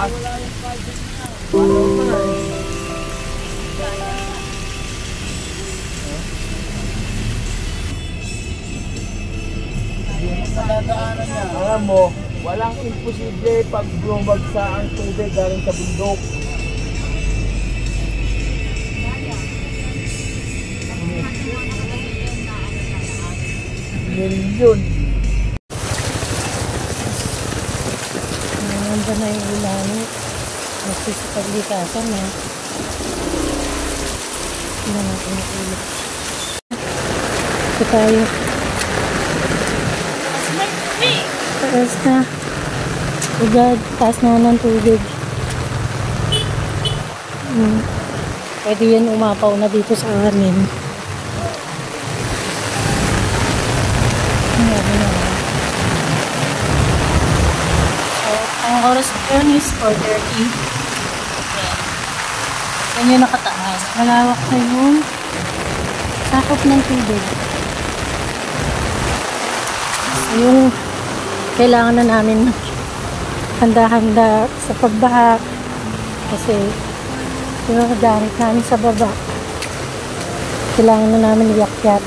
Alam mo, walang imposible pag bumagsa ang tubig galing sa bundok. Milyon. Nangamba na yung ulan. Nagsisapaglikasan na. Hindi na natin nakulit. Ito tayo. Taas na. Ugad. Taas na ng tubig. Pwede yan umapaw na dito sa amin. So, ang oras yun is 4:30. Yan yung nakataas. Malawak na yung sakop ng tubig. So, yung kailangan na namin handa-handa sa pagbaha kasi yung gamit namin sa baba kailangan na namin iakyat.